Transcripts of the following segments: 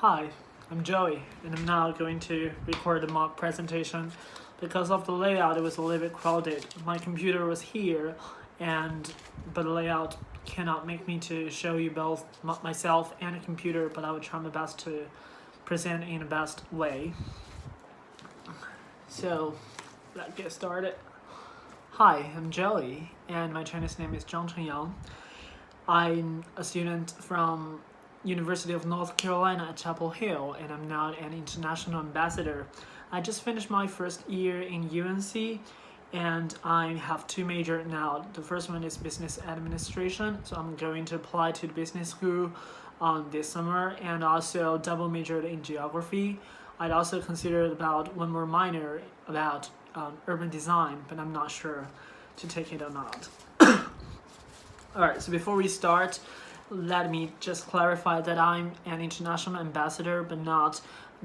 Hi, I'm Joey, and I'm now going to record a mock presentation. Because of the layout, it was a little bit crowded. My computer was here, but the layout cannot make me to show you both myself and a computer, but I will try my best to present in the best way. So, let's get started. Hi, I'm Joey, and my Chinese name is Zhang Chengyang. I'm a student from University of North Carolina at Chapel Hill, and I'm now an international ambassador. I just finished my first year in UNC, and I have two majors now. The first one is business administration, so I'm going to apply to the business school this summer, and also double majored in geography. I'd also considered about one more minor about urban design, but I'm not sure to take it or not. Alright, so before we start, let me just clarify that I'm an international ambassador, but not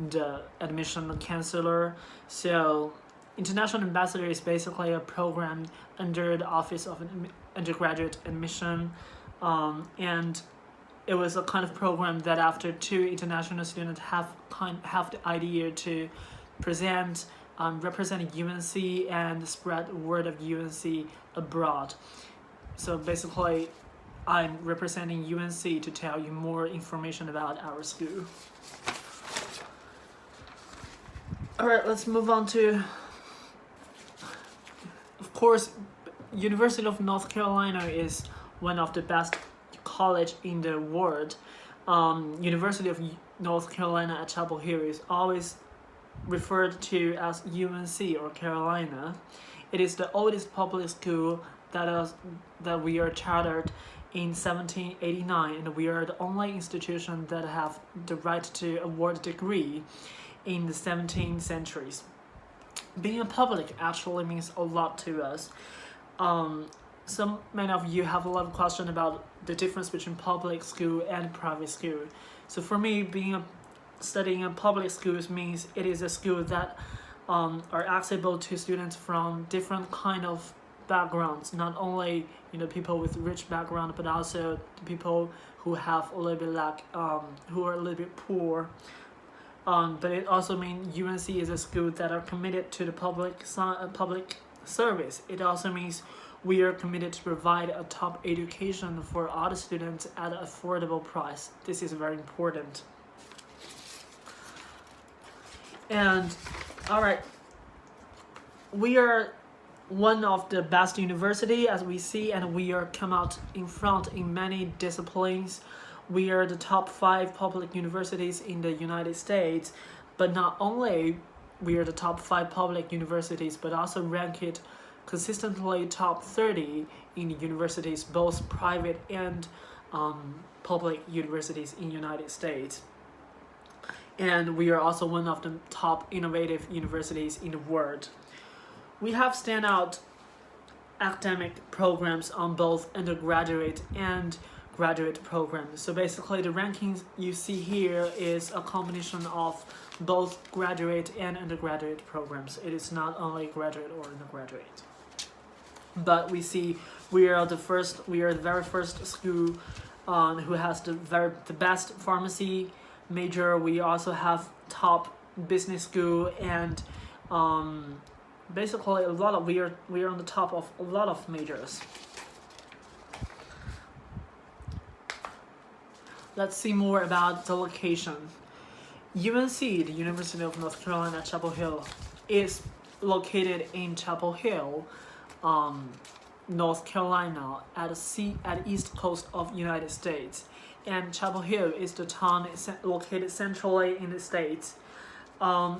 the admission counselor. So, international ambassador is basically a program under the Office of Undergraduate Admission, and it was a kind of program that after two international students have the idea to present, represent UNC and spread the word of UNC abroad. So basically, I'm representing UNC to tell you more information about our school. Alright, let's move on to, of course, University of North Carolina is one of the best college in the world. University of North Carolina at Chapel Hill is always referred to as UNC or Carolina. It is the oldest public school that we are chartered in 1789, and we are the only institution that have the right to award degree in the 17th centuries. Being a public actually means a lot to us. Many of you have a lot of questions about the difference between public school and private school. So for me, studying in public schools means it is a school that are accessible to students from different kind of backgrounds, not only people with rich background, but also the people who have a little bit who are a little bit poor. But it also means UNC is a school that are committed to the public service. It also means we are committed to provide a top education for all the students at an affordable price. This is very important. And all right, we are one of the best university as we see, and we are come out in front in many disciplines. We are the top 5 public universities in the United States, but not only we are the top 5 public universities, but also ranked consistently top 30 in universities, both private and public universities in the United States. And we are also one of the top innovative universities in the world. We have standout academic programs on both undergraduate and graduate programs. So basically the rankings you see here is a combination of both graduate and undergraduate programs. It is not only graduate or undergraduate. But we see we are the very first school who has the best pharmacy major. We also have top business school, and basically we are on the top of a lot of majors. Let's see more about the location. UNC, the University of North Carolina at Chapel Hill, is located in Chapel Hill, North Carolina, at the east coast of United States. And Chapel Hill is the town located centrally in the States.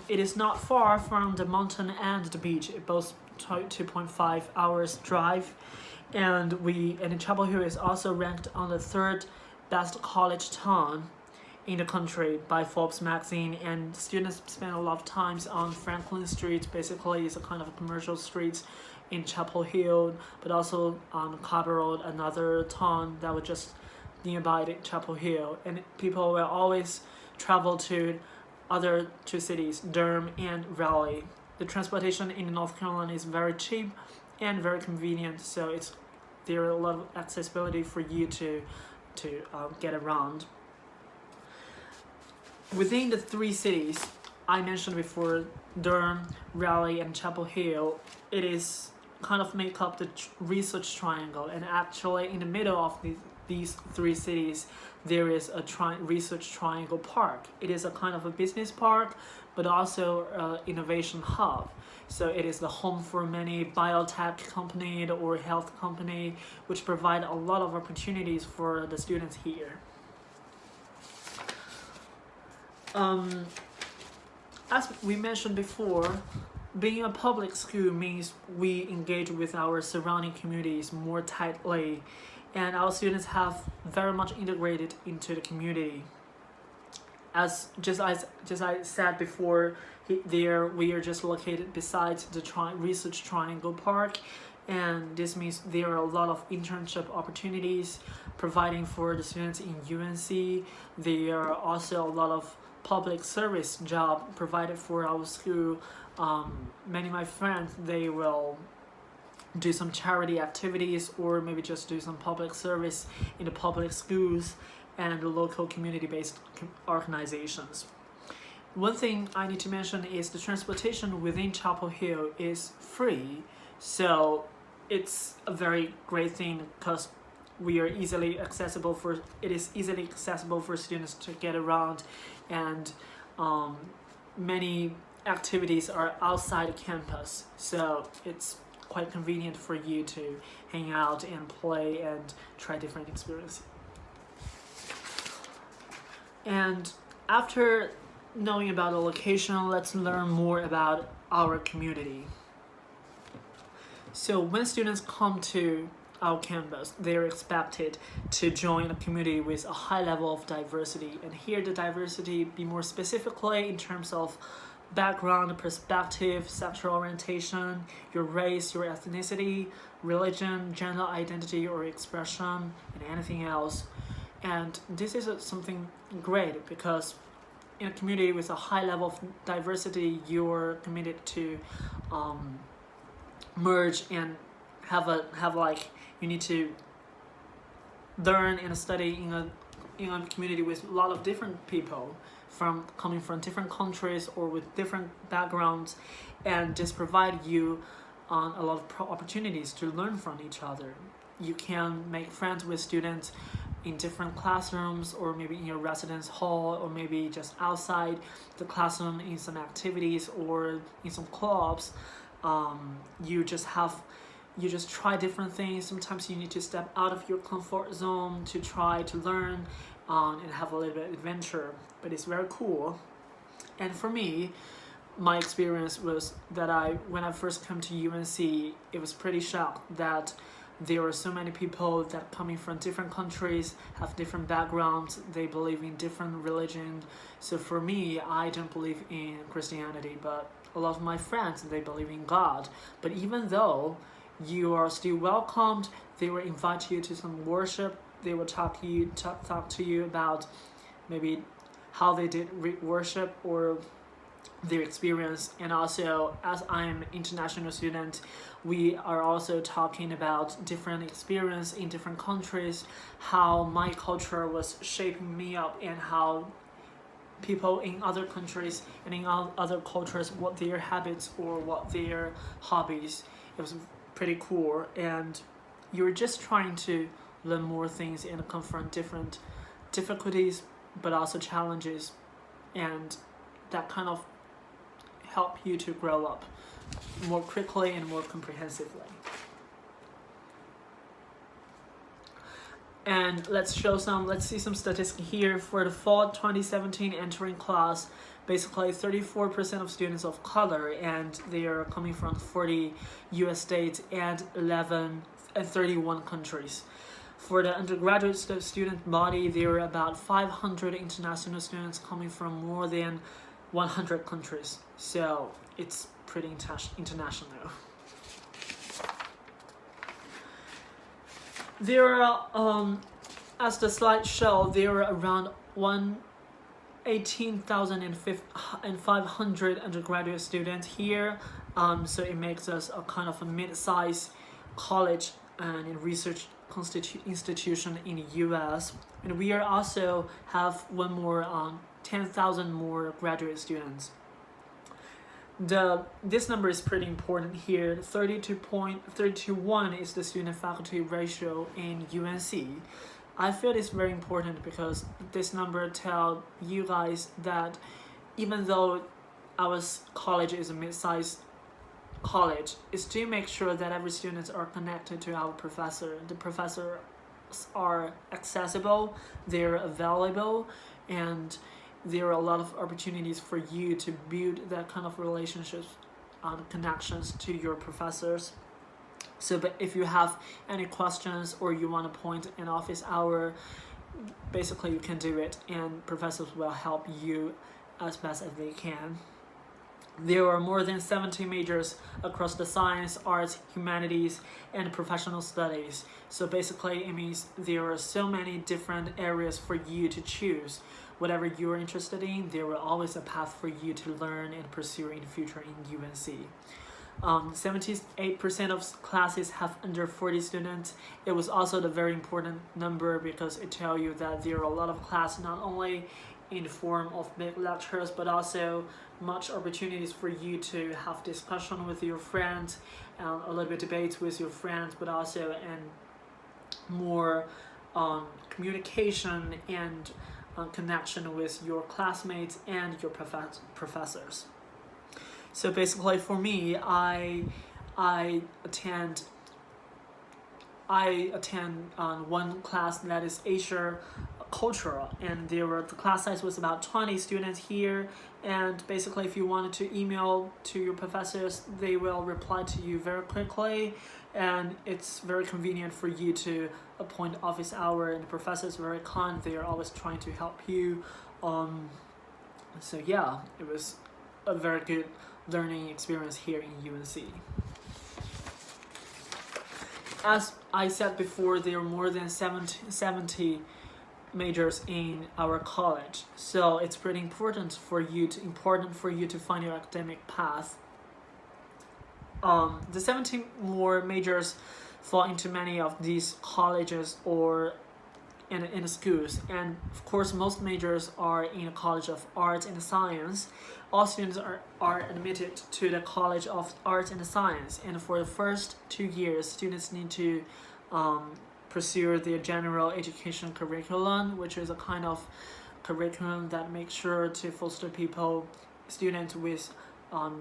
It is not far from the mountain and the beach. It both 2.5 hours drive, and Chapel Hill is also ranked on the 3rd best college town in the country by Forbes magazine. And students spend a lot of times on Franklin Street. Basically, it's a kind of commercial streets in Chapel Hill, but also on Carter Road, another town that was just nearby the Chapel Hill. And people will always travel to other two cities, Durham and Raleigh. The transportation in North Carolina is very cheap and very convenient, so there are a lot of accessibility for you to get around. within the three cities I mentioned before, Durham, Raleigh, and Chapel Hill, it is kind of make up the research triangle. And actually, in the middle of these three cities, there is a research triangle park. It is a kind of a business park, but also an innovation hub. So it is the home for many biotech company or health company, which provide a lot of opportunities for the students here. As we mentioned before, being a public school means we engage with our surrounding communities more tightly, and our students have very much integrated into the community. As I said before, there we are just located beside the research triangle park, and this means there are a lot of internship opportunities providing for the students in UNC. There are also a lot of public service job provided for our school. Many of my friends, they will do some charity activities or maybe just do some public service in the public schools and the local community-based organizations. One thing I need to mention is the transportation within Chapel Hill is free, so it's a very great thing because it is easily accessible for students to get around, and many activities are outside campus, so it's quite convenient for you to hang out and play and try different experiences. And after knowing about the location, let's learn more about our community. So when students come to our campus, they're expected to join a community with a high level of diversity. And here the diversity be more specifically in terms of background, perspective, sexual orientation, your race, your ethnicity, religion, gender identity or expression, and anything else. And this is something great because in a community with a high level of diversity, you're committed to merge and you need to learn and study in a community with a lot of different people coming from different countries or with different backgrounds, and just provide you a lot of opportunities to learn from each other. You can make friends with students in different classrooms, or maybe in your residence hall, or maybe just outside the classroom in some activities or in some clubs. You just try different things. Sometimes you need to step out of your comfort zone to try to learn and have a little bit of adventure, but it's very cool. And for me, my experience was that when I first came to UNC, it was pretty shocked that there are so many people that coming from different countries, have different backgrounds, they believe in different religions. So for me, I don't believe in Christianity, but a lot of my friends, they believe in God. But even though you are still welcomed, they will invite you to some worship, they will talk to you about maybe how they did worship or their experience. And also, as I'm an international student, we are also talking about different experience in different countries, how my culture was shaping me up, and how people in other countries and in other cultures, what their habits or what their hobbies. It was pretty cool, and you're just trying to learn more things and confront different difficulties but also challenges, and that kind of help you to grow up more quickly and more comprehensively. And let's see some statistics here. For the fall 2017 entering class, basically 34% of students of color, and they are coming from 40 US states and 31 countries. For the undergraduate student body, there are about 500 international students coming from more than 100 countries. So it's pretty international. There are, as the slide show, there are around 18,500 undergraduate students here. So it makes us a kind of a mid-sized college and research institution in the US. And we are also have one more 10,000 more graduate students. This number is pretty important here. 32.321 is the student-faculty ratio in UNC. I feel it's very important because this number tells you guys that even though our college is a mid-sized college, is to make sure that every students are connected to our professor. The professors are accessible, they're available, and there are a lot of opportunities for you to build that kind of relationships and connections to your professors. So but if you have any questions or you want to point an office hour, basically you can do it and professors will help you as best as they can. There are more than 70 majors across the science, arts, humanities, and professional studies. So basically it means there are so many different areas for you to choose. Whatever you're interested in, there will always a path for you to learn and pursue in the future in UNC. 78% of classes have under 40 students. It was also the very important number because it tells you that there are a lot of classes not only in the form of big lectures but also much opportunities for you to have discussion with your friends and a little bit debates with your friends, but also and more communication and connection with your classmates and your professors. So basically for me, I attend one class that is Asia Cultural, and the class size was about 20 students here, and basically if you wanted to email to your professors, they will reply to you very quickly, and it's very convenient for you to appoint office hour, and the professors are very kind, they are always trying to help you. So yeah, it was a very good learning experience here in UNC. As I said before, there are more than 70 majors in our college, so it's pretty important for you to find your academic path. The 17 more majors fall into many of these colleges or in schools, and of course most majors are in a College of Arts and Science. All students are admitted to the College of Arts and Science, and for the first 2 years students need to pursue their general education curriculum, which is a kind of curriculum that makes sure to foster students with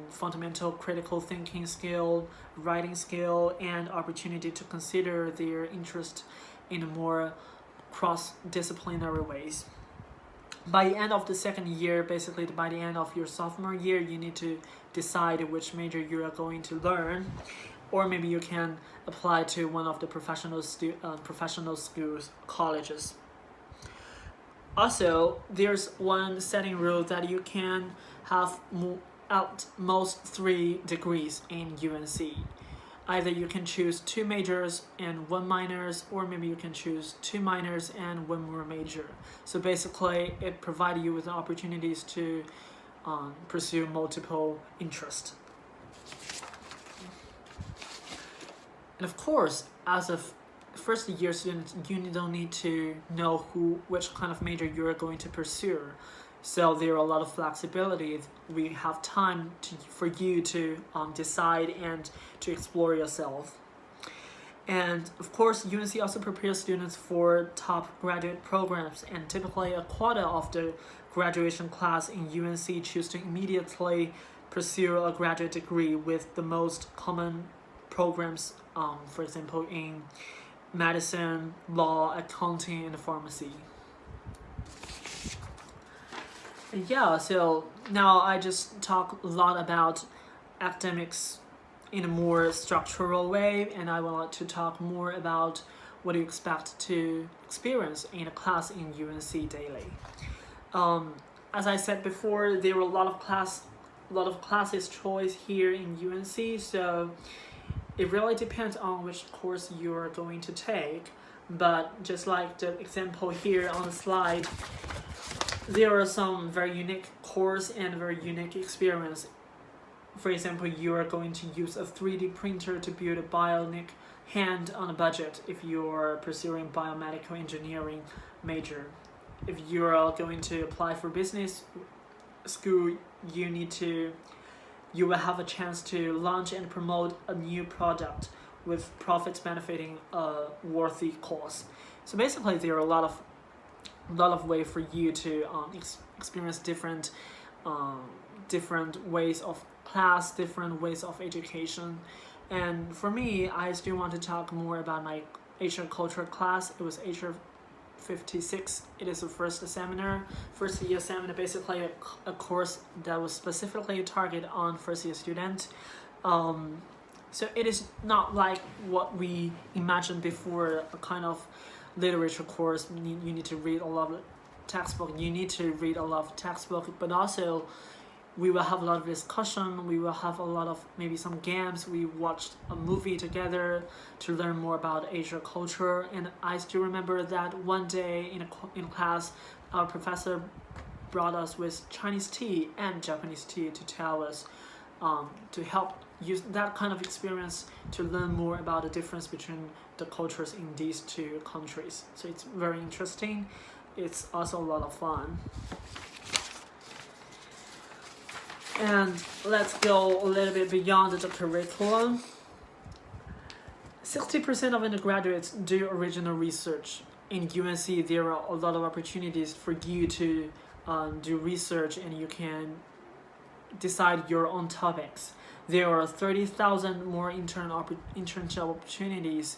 fundamental critical thinking skill, writing skill, and opportunity to consider their interest in more cross-disciplinary ways. By the end of the second year, basically by the end of your sophomore year, you need to decide which major you are going to learn, or maybe you can apply to one of the professional schools, colleges. Also, there's one setting rule that you can have at most 3 degrees in UNC. Either you can choose 2 majors and 1 minors, or maybe you can choose 2 minors and 1 more major. So basically, it provides you with opportunities to pursue multiple interests. And of course, as a first year student, you don't need to know which kind of major you're going to pursue. So there are a lot of flexibility. We have time for you to decide and to explore yourself. And of course, UNC also prepares students for top graduate programs, and typically a quarter of the graduation class in UNC choose to immediately pursue a graduate degree with the most common programs, for example, in medicine, law, accounting, and pharmacy. Yeah, so now I just talk a lot about academics in a more structural way, and I want to talk more about what you expect to experience in a class in UNC daily. As I said before, there were a lot of classes choice here in UNC, so it really depends on which course you're going to take. But just like the example here on the slide, there are some very unique course and very unique experience. For example, you are going to use a 3D printer to build a bionic hand on a budget if you're pursuing biomedical engineering major. if you're going to apply for business school, you will have a chance to launch and promote a new product with profits benefiting a worthy cause. So basically, there are a lot of ways for you to experience different ways of class, different ways of education. And for me, I still want to talk more about my Asia culture class. It was Asia 56. It is the first year seminar, basically a course that was specifically targeted on first year students. So it is not like what we imagined before, a kind of literature course. You need to read a lot of textbook. But also we will have a lot of discussion. We will have a lot of maybe some games. We watched a movie together to learn more about Asia culture. And I still remember that one day in class, our professor brought us with Chinese tea and Japanese tea to tell us, to help use that kind of experience to learn more about the difference between the cultures in these two countries. So it's very interesting. It's also a lot of fun. And let's go a little bit beyond the curriculum. 60% of undergraduates do original research. In UNC, there are a lot of opportunities for you to do research, and you can decide your own topics. There are 30,000 more internship opportunities.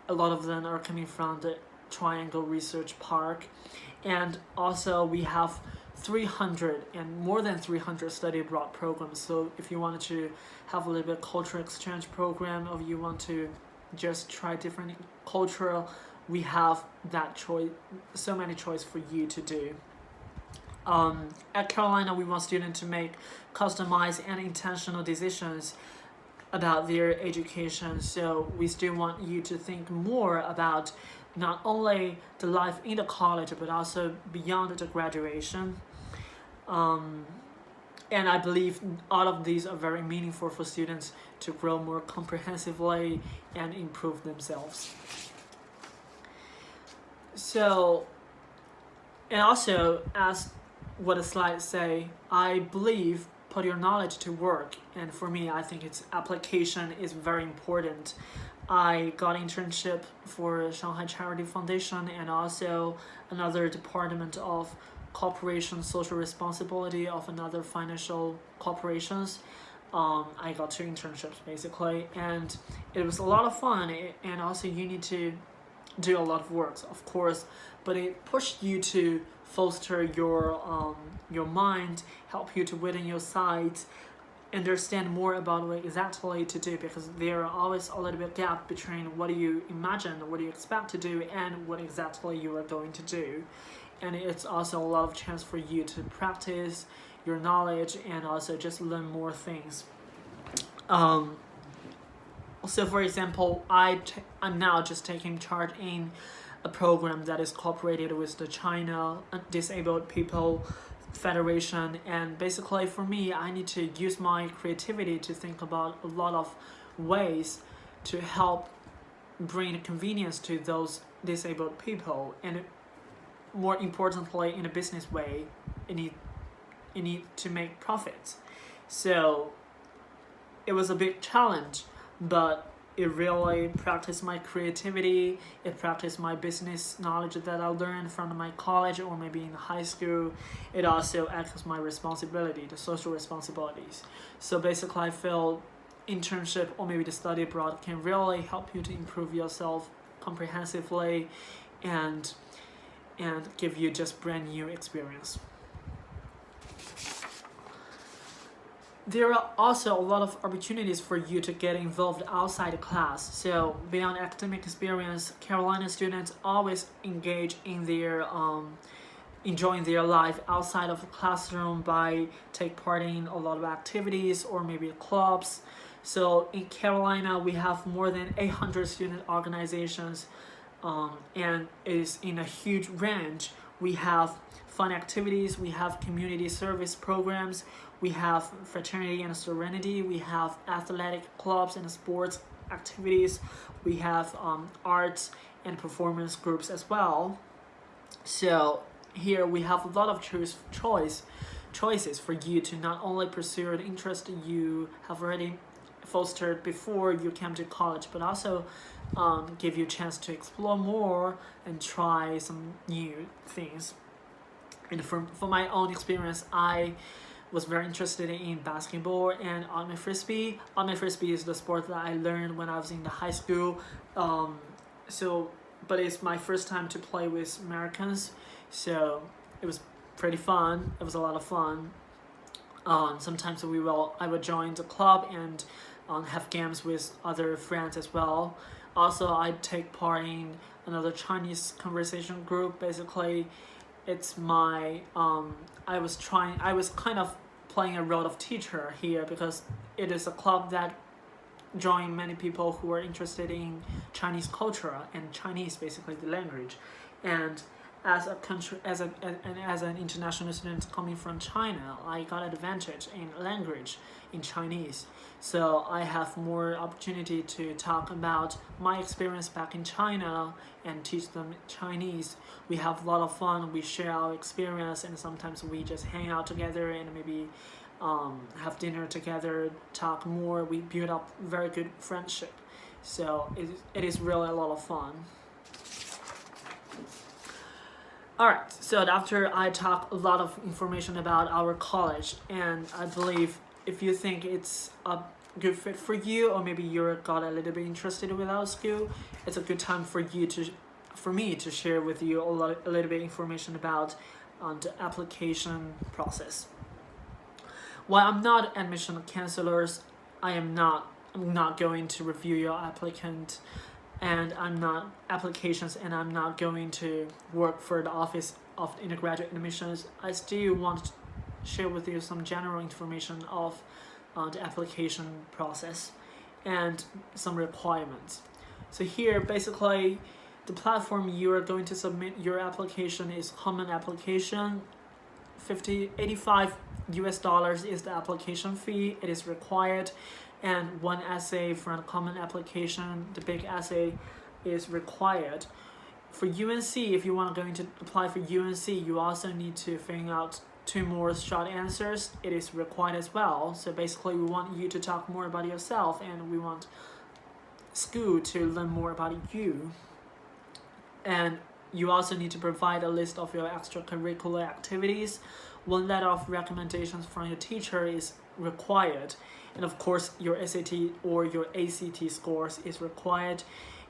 A lot of them are coming from the Triangle Research Park. And also we have more than 300 study abroad programs. So if you wanted to have a little bit cultural exchange program, or you want to just try different culture, we have that choice, so many choice for you to do. At Carolina, we want students to make customized and intentional decisions about their education. So we still want you to think more about not only the life in the college, but also beyond the graduation. And I believe all of these are very meaningful for students to grow more comprehensively and improve themselves. So, and also, as what the slides say, I believe put your knowledge to work. And for me, I think its application is very important. I got internship for Shanghai Charity Foundation and also another department of corporation social responsibility of another financial corporations. I got 2 internships basically, and it was a lot of fun. And also you need to do a lot of work, of course, but it pushed you to foster your mind, help you to widen your sight, understand more about what exactly to do, because there are always a little bit gap between what do you imagine, what do you expect to do, and what exactly you are going to do. And it's also a lot of chance for you to practice your knowledge and also just learn more things. So for example, I'm now just taking charge in a program that is cooperated with the China Disabled People Federation, and basically for me, I need to use my creativity to think about a lot of ways to help bring convenience to those disabled people, and more importantly, in a business way, you need to make profits. So it was a big challenge, but it really practiced my creativity. It practiced my business knowledge that I learned from my college or maybe in high school. It also acts as my responsibility, the social responsibilities. So basically, I feel internship or maybe the study abroad can really help you to improve yourself comprehensively and give you just brand new experience. There are also a lot of opportunities for you to get involved outside the class. So beyond academic experience, Carolina students always engage in their enjoying their life outside of the classroom by take part in a lot of activities or maybe clubs. So in Carolina, we have more than 800 student organizations, and it is in a huge range. We have fun activities, we have community service programs, we have fraternity and sorority, we have athletic clubs and sports activities, we have arts and performance groups as well. So here we have a lot of choices for you to not only pursue the interest you have already fostered before you came to college, but also give you a chance to explore more and try some new things. And for my own experience, I was very interested in basketball and army frisbee. Army frisbee is the sport that I learned when I was in the high school. But it's my first time to play with Americans, so it was pretty fun. It was a lot of fun. Sometimes I would join the club and have games with other friends as well. Also, I take part in another Chinese conversation group. Basically, it's my I was kind of playing a role of teacher here because it is a club that join many people who are interested in Chinese culture and Chinese, basically the language. And as an international student coming from China, I got an advantage in language in Chinese. So I have more opportunity to talk about my experience back in China and teach them Chinese. We have a lot of fun, we share our experience, and sometimes we just hang out together and maybe have dinner together, talk more. We build up very good friendship. So it is really a lot of fun. Alright, so after I talk a lot of information about our college, and I believe if you think it's a good fit for you, or maybe you're got a little bit interested with our school, it's a good time for me to share with you a little bit information about the application process. While I'm not admission counselors, I'm not going to review your applicant, and I'm not going to work for the office of undergraduate admissions. I still want to share with you some general information of the application process and some requirements. So here, basically, the platform you are going to submit your application is common application. $85 is the application fee. It is required, and one essay from the common application, the big essay, is required. For UNC, if you want to apply for UNC, you also need to fill out 2 more short answers. It is required as well. So basically, we want you to talk more about yourself, and we want school to learn more about you. And you also need to provide a list of your extracurricular activities. 1 letter of recommendations from your teacher is required. And of course, your SAT or your ACT scores is required.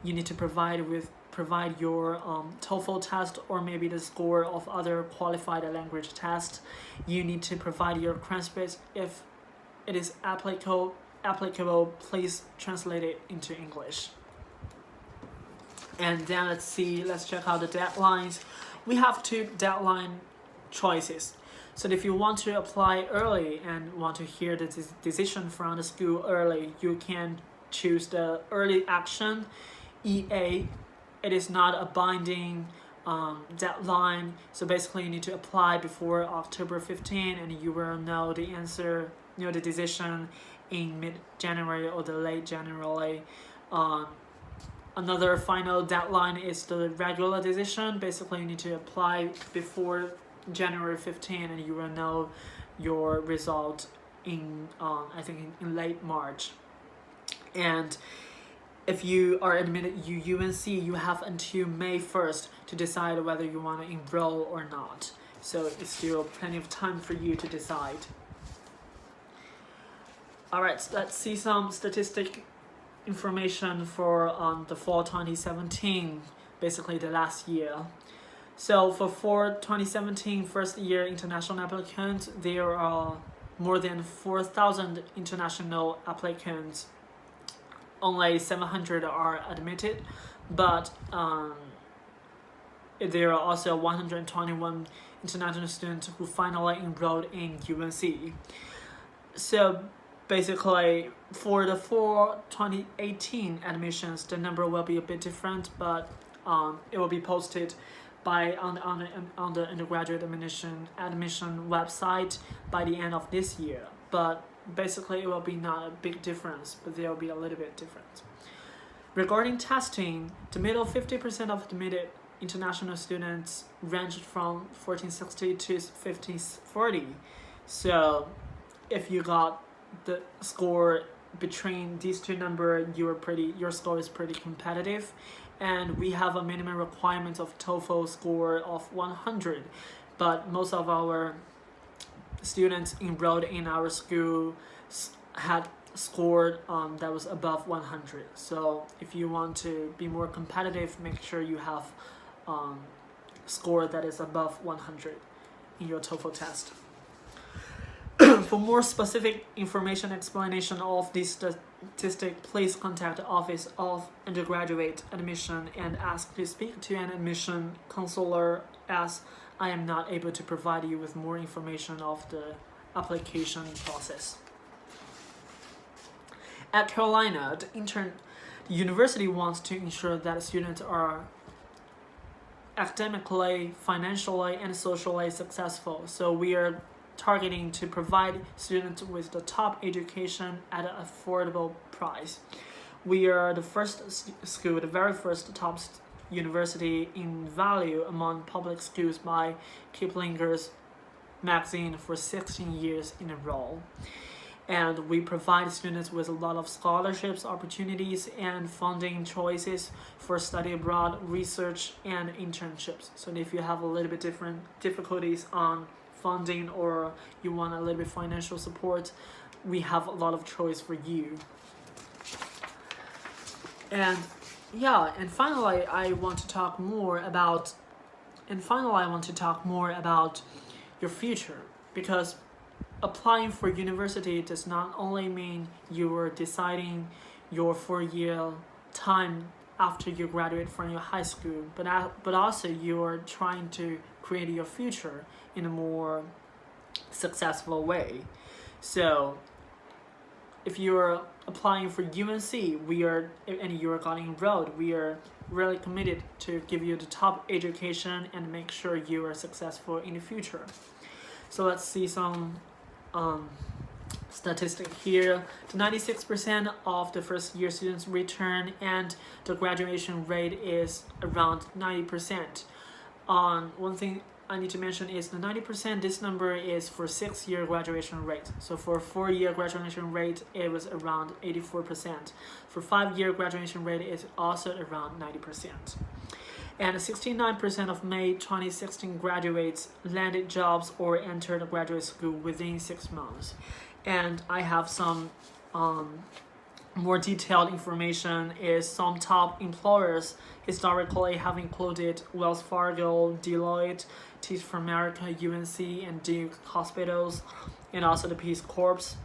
You need to provide your TOEFL test, or maybe the score of other qualified language tests. You need to provide your transcripts. If it is applicable, please translate it into English. And then let's check out the deadlines. We have 2 deadline choices. So if you want to apply early and want to hear the decision from the school early, you can choose the early action, EA. It is not a binding deadline. So basically, you need to apply before October 15, and you will know the answer, the decision in mid-January or the late January. Another final deadline is the regular decision. Basically, you need to apply before January 15, and you will know your result in in late March. And if you are admitted UNC, you have until May 1st to decide whether you want to enroll or not. So it's still plenty of time for you to decide. Alright, so let's see some statistic information for the fall 2017, basically the last year. So for 2017 first year international applicants, there are more than 4,000 international applicants. Only 700 are admitted, but there are also 121 international students who finally enrolled in UNC. So basically, for the fall 2018 admissions, the number will be a bit different, but it will be posted on the undergraduate admission website by the end of this year. But basically, it will be not a big difference, but there will be a little bit different. Regarding testing, the middle 50% of admitted international students ranged from 1460 to 1540. So if you got the score between these two numbers, your score is pretty competitive. And we have a minimum requirement of TOEFL score of 100, but most of our students enrolled in our school had scored that was above 100. So if you want to be more competitive, make sure you have score that is above 100 in your TOEFL test. For more specific information explanation of this statistic, please contact the Office of Undergraduate Admission and ask to speak to an admission counselor, as I am not able to provide you with more information of the application process. At Carolina, the university wants to ensure that students are academically, financially, and socially successful. So we are targeting to provide students with the top education at an affordable price. We are the first school, the very first top university in value among public schools by Kiplinger's magazine for 16 years in a row. And we provide students with a lot of scholarships, opportunities, and funding choices for study abroad, research, and internships. So if you have a little bit different difficulties on funding or you want a little bit financial support, we have a lot of choice for you. And finally I want to talk more about your future, because applying for university does not only mean you are deciding your 4-year time after you graduate from your high school, but also you are trying to create your future in a more successful way. So if you're applying for UNC, and you're getting enrolled, we are really committed to give you the top education and make sure you are successful in the future. So let's see some statistic here. 96% of the first year students return, and the graduation rate is around 90%. One thing I need to mention is the 90%, this number is for 6-year graduation rate. So for 4-year graduation rate, it was around 84%. For 5-year graduation rate, it's also around 90%. And 69% of May 2016 graduates landed jobs or entered graduate school within 6 months. And I have some more detailed information. Is some top employers historically have included Wells Fargo, Deloitte, Teach for America, UNC, and Duke hospitals, and also the Peace Corps.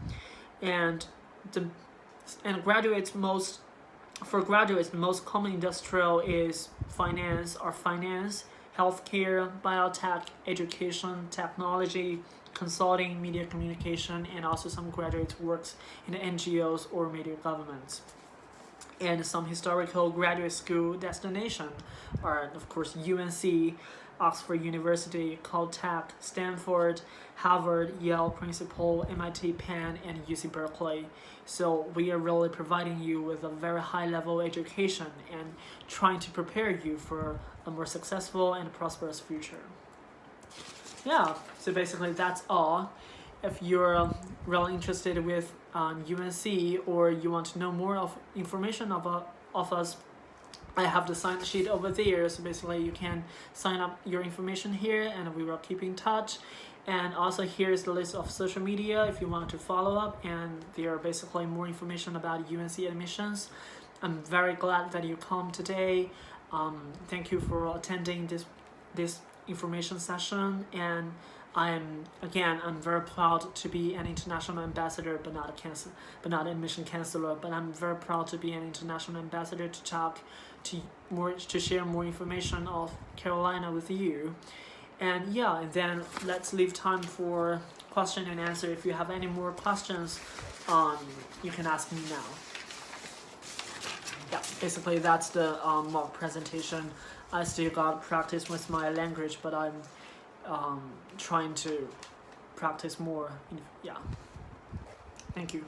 For graduates, the most common industrial is finance, healthcare, biotech, education, technology, consulting, media communication, and also some graduates works in the NGOs or media governments. And some historical graduate school destinations are, of course, UNC, Oxford University, Caltech, Stanford, Harvard, Yale, Princeton, MIT, Penn, and UC Berkeley. So we are really providing you with a very high-level education and trying to prepare you for a more successful and prosperous future. Yeah, so basically that's all. If you're really interested with UNC, or you want to know more information of us, I have the sign sheet over there. So basically you can sign up your information here and we will keep in touch. And also here's the list of social media if you want to follow up, and there are basically more information about UNC admissions. I'm very glad that you come today. Thank you for attending this information session, and I'm very proud to be an international ambassador, but not an admission counselor. But I'm very proud to be an international ambassador to talk to share more information of Carolina with you. And then let's leave time for question and answer. If you have any more questions, you can ask me now. Yeah, basically that's the mock presentation. I still got practice with my language, but I'm trying to practice more. Yeah. Thank you.